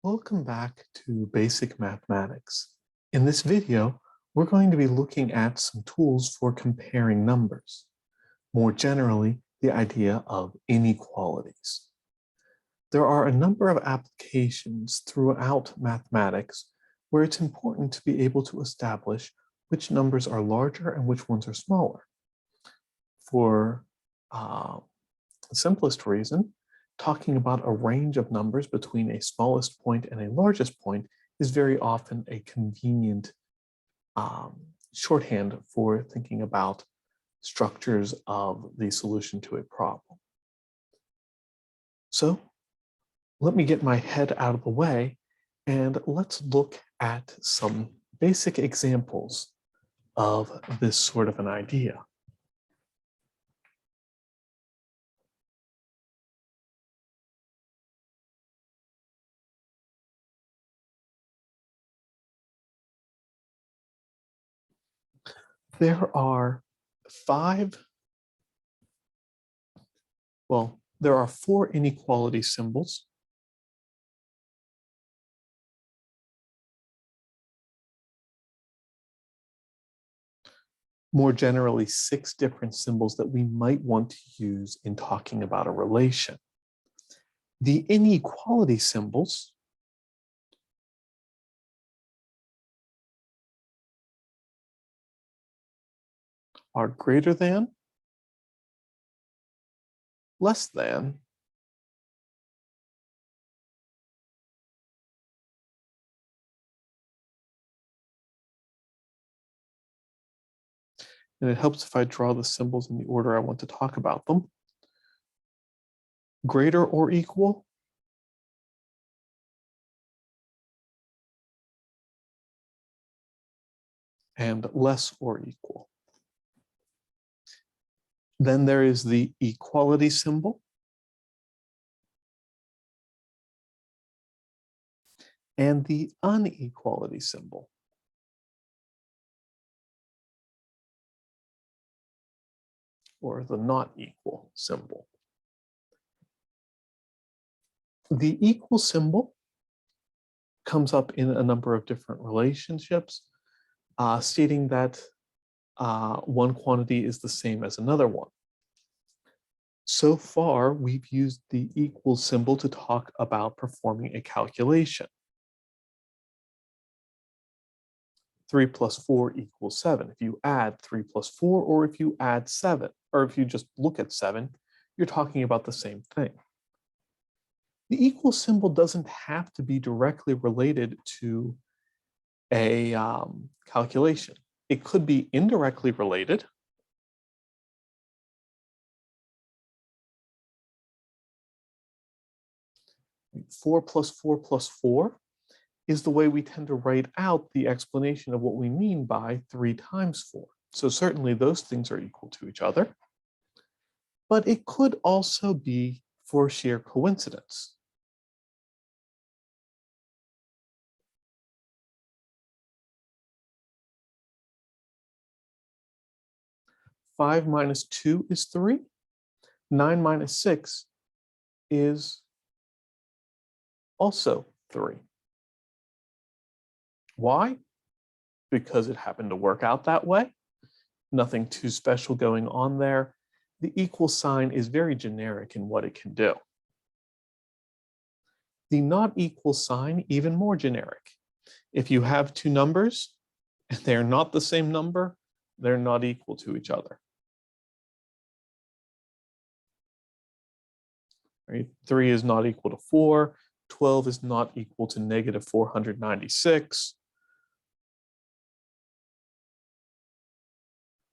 Welcome back to Basic Mathematics. In this video, we're going to be looking at some tools for comparing numbers. More generally, the idea of inequalities. There are a number of applications throughout mathematics where it's important to be able to establish which numbers are larger and which ones are smaller. For the simplest reason, talking about a range of numbers between a smallest point and a largest point is very often a convenient shorthand for thinking about structures of the solution to a problem. So let me get my head out of the way and let's look at some basic examples of this sort of an idea. There are four inequality symbols. More generally, 6 different symbols that we might want to use in talking about a relation. The inequality symbols are greater than, less than, and it helps if I draw the symbols in the order I want to talk about them. Greater or equal, and less or equal. Then there is the equality symbol, and the inequality symbol. Or the not equal symbol. The equal symbol comes up in a number of different relationships, stating that one quantity is the same as another one. So far, we've used the equal symbol to talk about performing a calculation. 3 plus 4 equals 7. If you add 3 plus 4, or if you add 7, or if you just look at 7, you're talking about the same thing. The equal symbol doesn't have to be directly related to a calculation. It could be indirectly related. Four plus 4 plus 4 is the way we tend to write out the explanation of what we mean by 3 times 4. So certainly those things are equal to each other. But it could also be for sheer coincidence. Five minus 2 is 3. 9 minus 6 is also 3. Why? Because it happened to work out that way. Nothing too special going on there. The equal sign is very generic in what it can do. The not equal sign, even more generic. If you have two numbers and they're not the same number, they're not equal to each other. Right? 3 is not equal to 4. 12 is not equal to negative 496.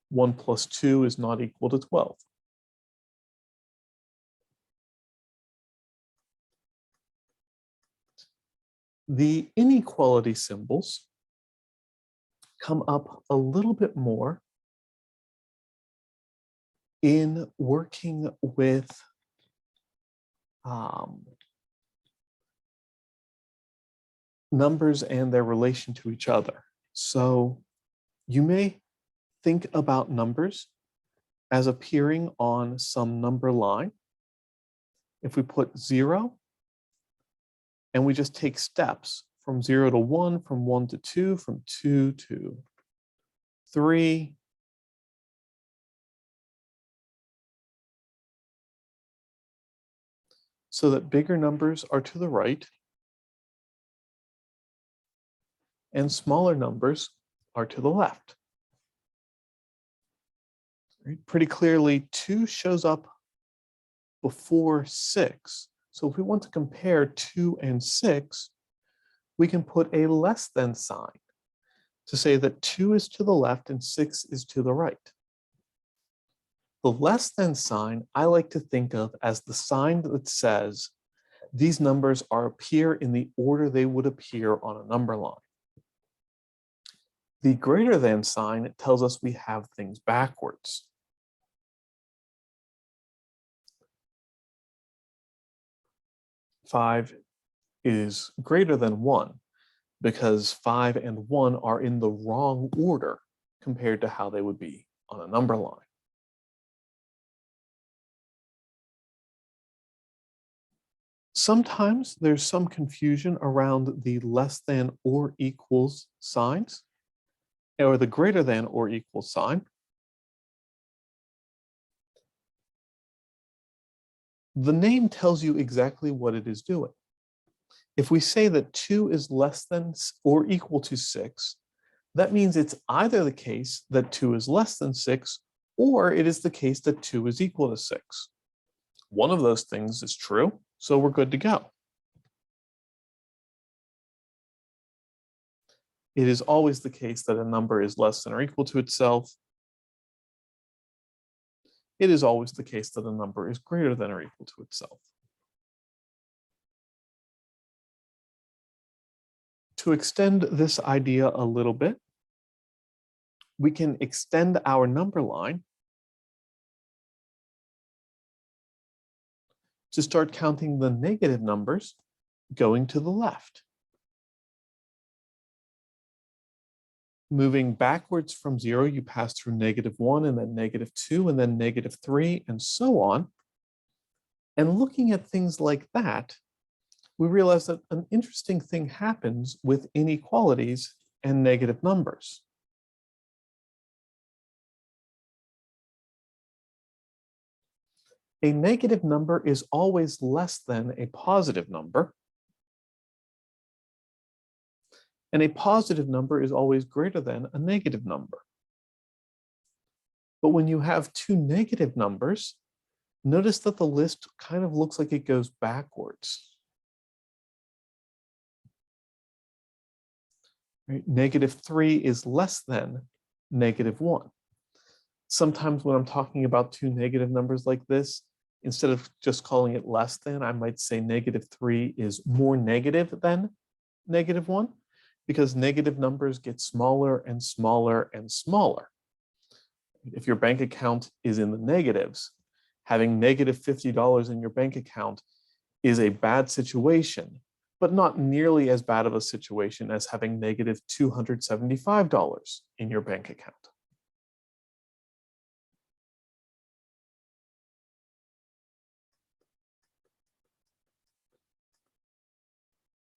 1 plus 2 is not equal to 12. The inequality symbols come up a little bit more in working with numbers and their relation to each other. So you may think about numbers as appearing on some number line. If we put 0 and we just take steps from 0 to 1, from 1 to 2, from 2 to 3, so that bigger numbers are to the right and smaller numbers are to the left. Right? Pretty clearly, 2 shows up before 6. So if we want to compare 2 and 6, we can put a less than sign to say that 2 is to the left and 6 is to the right. The less than sign I like to think of as the sign that says these numbers appear in the order they would appear on a number line. The greater than sign tells us we have things backwards. Five is greater than 1 because 5 and 1 are in the wrong order compared to how they would be on a number line. Sometimes there's some confusion around the less than or equals signs, or the greater than or equal sign. The name tells you exactly what it is doing. If we say that 2 is less than or equal to 6, that means it's either the case that 2 is less than 6, or it is the case that 2 is equal to 6. One of those things is true, so we're good to go. It is always the case that a number is less than or equal to itself. It is always the case that a number is greater than or equal to itself. To extend this idea a little bit, we can extend our number line to start counting the negative numbers going to the left. Moving backwards from 0, you pass through -1 and then -2 and then -3 and so on. And looking at things like that, we realize that an interesting thing happens with inequalities and negative numbers. A negative number is always less than a positive number, and a positive number is always greater than a negative number. But when you have two negative numbers, notice that the list kind of looks like it goes backwards. Right? -3 is less than -1. Sometimes when I'm talking about two negative numbers like this, instead of just calling it less than, I might say -3 is more negative than -1, because negative numbers get smaller and smaller and smaller. If your bank account is in the negatives, having -$50 in your bank account is a bad situation, but not nearly as bad of a situation as having -$275 in your bank account.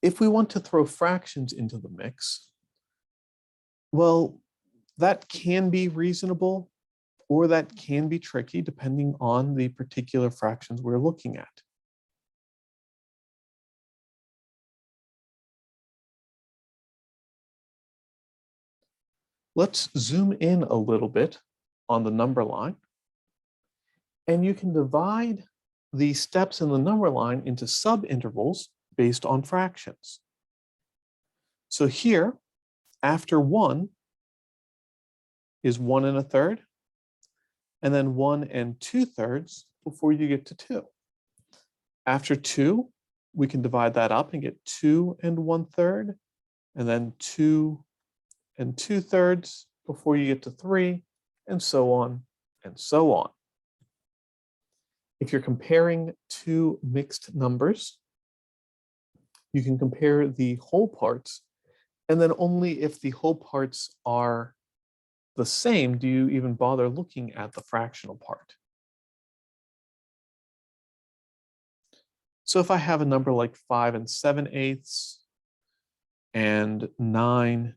If we want to throw fractions into the mix, well, that can be reasonable or that can be tricky depending on the particular fractions we're looking at. Let's zoom in a little bit on the number line, and you can divide the steps in the number line into subintervals based on fractions. So here, after 1 is 1 1/3, and then 1 2/3 before you get to 2. After 2, we can divide that up and get 2 1/3, and then 2 2/3 before you get to 3, and so on and so on. If you're comparing two mixed numbers, you can compare the whole parts, and then only if the whole parts are the same do you even bother looking at the fractional part. So if I have a number like 5 7/8 and 9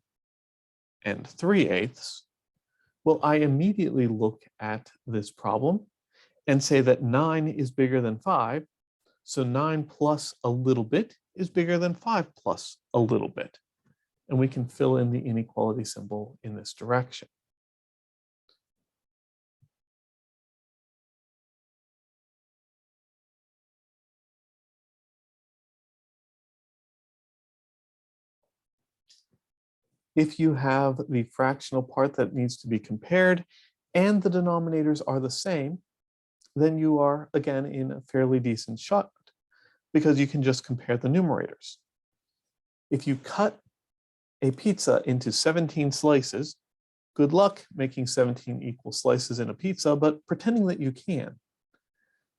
3/8, well, I immediately look at this problem and say that 9 is bigger than 5, so 9 plus a little bit is bigger than 5 plus a little bit. And we can fill in the inequality symbol in this direction. If you have the fractional part that needs to be compared and the denominators are the same, then you are, again, in a fairly decent shot because you can just compare the numerators. If you cut a pizza into 17 slices, good luck making 17 equal slices in a pizza, but pretending that you can.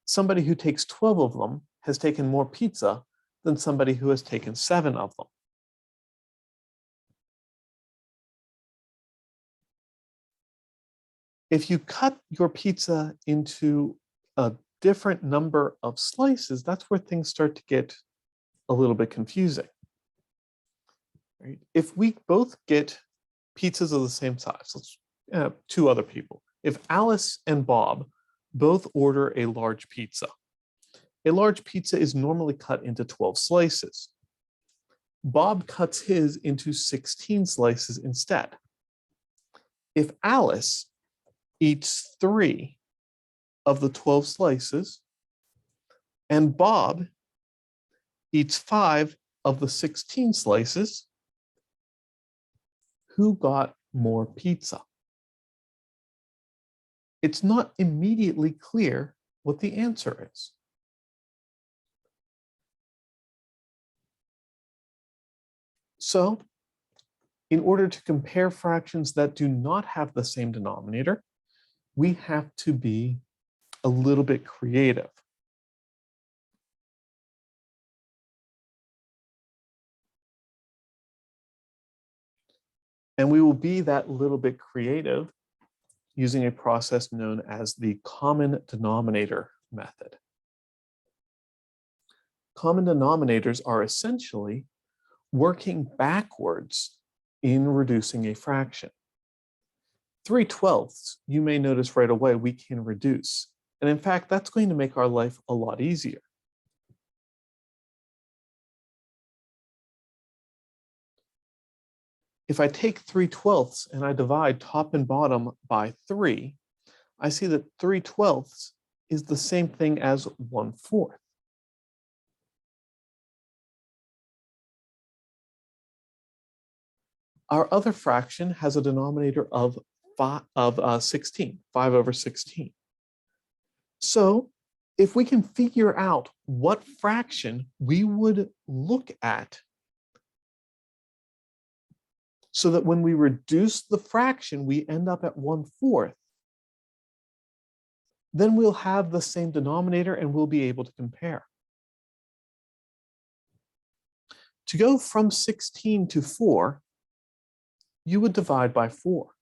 Somebody who takes 12 of them has taken more pizza than somebody who has taken 7 of them. If you cut your pizza into a different number of slices, that's where things start to get a little bit confusing. Right? If we both get pizzas of the same size, let's two other people. If Alice and Bob both order a large pizza is normally cut into 12 slices. Bob cuts his into 16 slices instead. If Alice eats 3 of the 12 slices and Bob eats 5 of the 16 slices, who got more pizza? It's not immediately clear what the answer is. So, in order to compare fractions that do not have the same denominator, we have to be a little bit creative. And we will be that little bit creative using a process known as the common denominator method. Common denominators are essentially working backwards in reducing a fraction. 3/12, you may notice right away, we can reduce. And in fact, that's going to make our life a lot easier. If I take 3/12 and I divide top and bottom by 3, I see that 3/12 is the same thing as 1/4. Our other fraction has a denominator of 16, 5 over 16. So if we can figure out what fraction we would look at so that when we reduce the fraction, we end up at 1/4, then we'll have the same denominator and we'll be able to compare. To go from 16 to 4, you would divide by 4.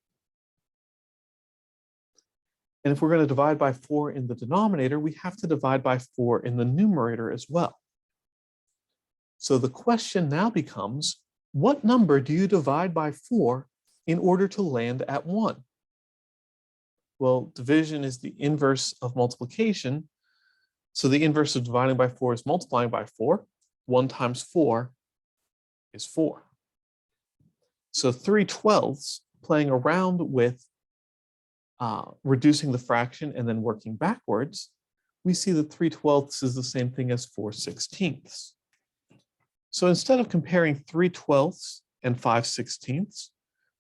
And if we're going to divide by 4 in the denominator, we have to divide by 4 in the numerator as well. So the question now becomes, what number do you divide by 4 in order to land at 1? Well, division is the inverse of multiplication. So the inverse of dividing by 4 is multiplying by 4. 1 times 4 is 4. So 3/12, playing around with reducing the fraction and then working backwards, we see that 3/12 is the same thing as 4/16. So instead of comparing 3/12 and 5/16,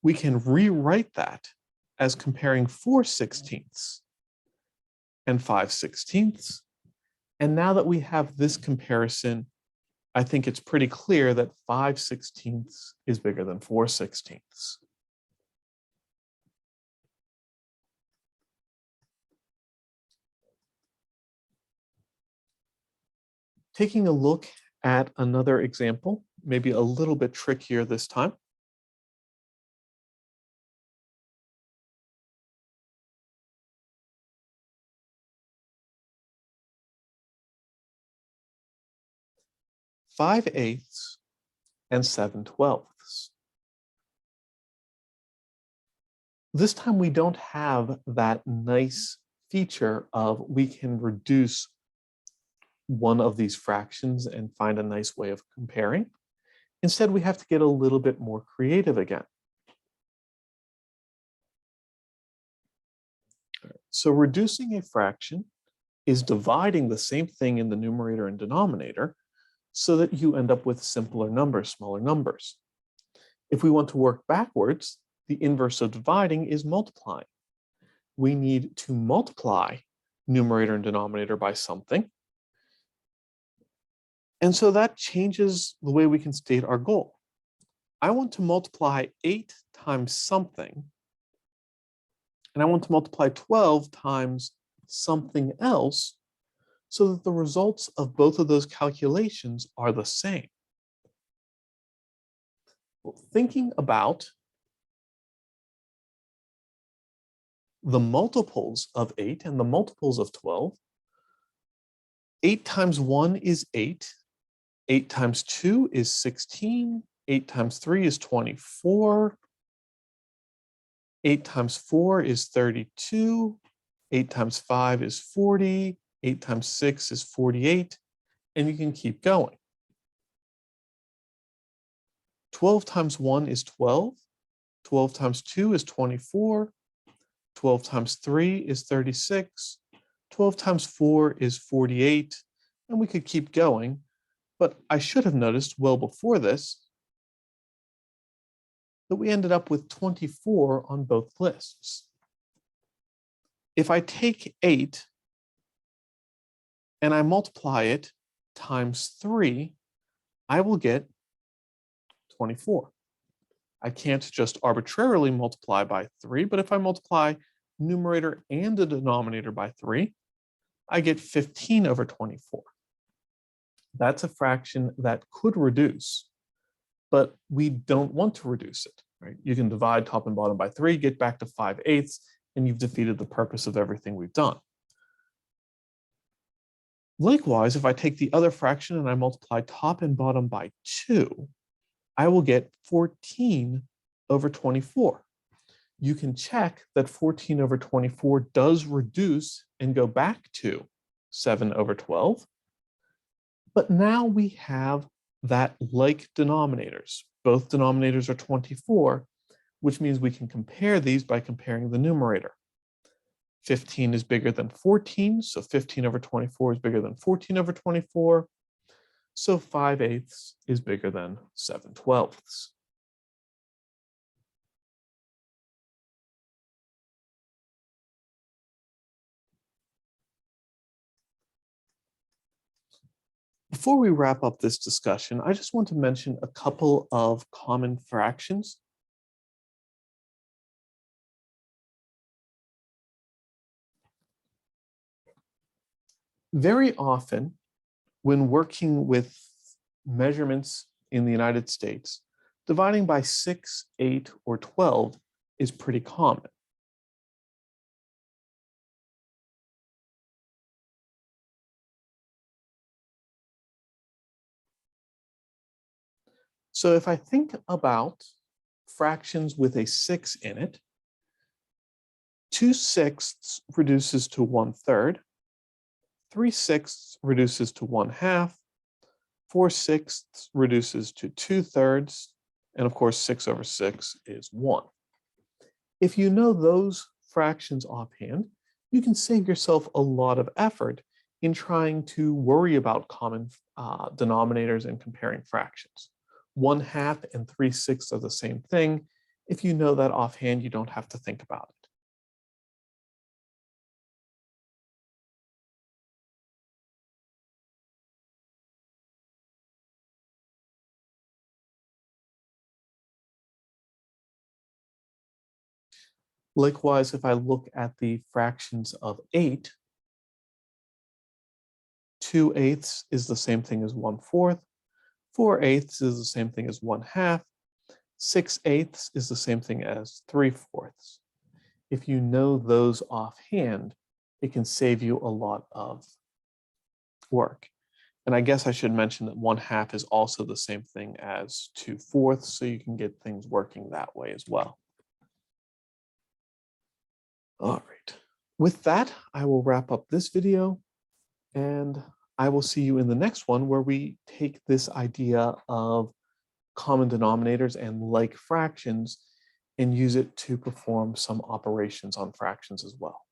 we can rewrite that as comparing 4/16 and 5/16. And now that we have this comparison, I think it's pretty clear that 5/16 is bigger than 4/16. Taking a look at another example, maybe a little bit trickier this time. 5/8 and 7/12. This time we don't have that nice feature of we can reduce one of these fractions and find a nice way of comparing. Instead, we have to get a little bit more creative again. So reducing a fraction is dividing the same thing in the numerator and denominator so that you end up with simpler numbers, smaller numbers. If we want to work backwards, the inverse of dividing is multiplying. We need to multiply numerator and denominator by something. And so that changes the way we can state our goal. I want to multiply 8 times something, and I want to multiply 12 times something else so that the results of both of those calculations are the same. Well, thinking about the multiples of 8 and the multiples of 12, 8 times 1 is 8, 8 times 2 is 16, 8 times 3 is 24, 8 times 4 is 32, 8 times 5 is 40, 8 times 6 is 48, and you can keep going. 12 times 1 is 12, 12 times 2 is 24, 12 times 3 is 36, 12 times 4 is 48, and we could keep going, but I should have noticed well before this that we ended up with 24 on both lists. If I take 8 and I multiply it times 3, I will get 24. I can't just arbitrarily multiply by 3, but if I multiply numerator and the denominator by 3, I get 15 over 24. That's a fraction that could reduce, but we don't want to reduce it, right? You can divide top and bottom by 3, get back to 5/8, and you've defeated the purpose of everything we've done. Likewise, if I take the other fraction and I multiply top and bottom by 2, I will get 14 over 24. You can check that 14 over 24 does reduce and go back to 7 over 12. But now we have that like denominators. Both denominators are 24, which means we can compare these by comparing the numerator. 15 is bigger than 14, so 15 over 24 is bigger than 14 over 24. So 5/8 is bigger than 7/12. Before we wrap up this discussion, I just want to mention a couple of common fractions. Very often, when working with measurements in the United States, dividing by 6, 8, or 12 is pretty common. So if I think about fractions with a 6 in it, 2/6 reduces to 1/3, 3/6 reduces to 1/2, 4/6 reduces to 2/3, and of course 6 over 6 is 1. If you know those fractions offhand, you can save yourself a lot of effort in trying to worry about common denominators and comparing fractions. 1/2 and 3/6 are the same thing. If you know that offhand, you don't have to think about it. Likewise, if I look at the fractions of 8, 2/8 is the same thing as 1/4, 4/8 is the same thing as 1/2, 6/8 is the same thing as 3/4. If you know those offhand, it can save you a lot of work. And I guess I should mention that 1/2 is also the same thing as 2/4, so you can get things working that way as well. All right. With that, I will wrap up this video, and I will see you in the next one where we take this idea of common denominators and like fractions and use it to perform some operations on fractions as well.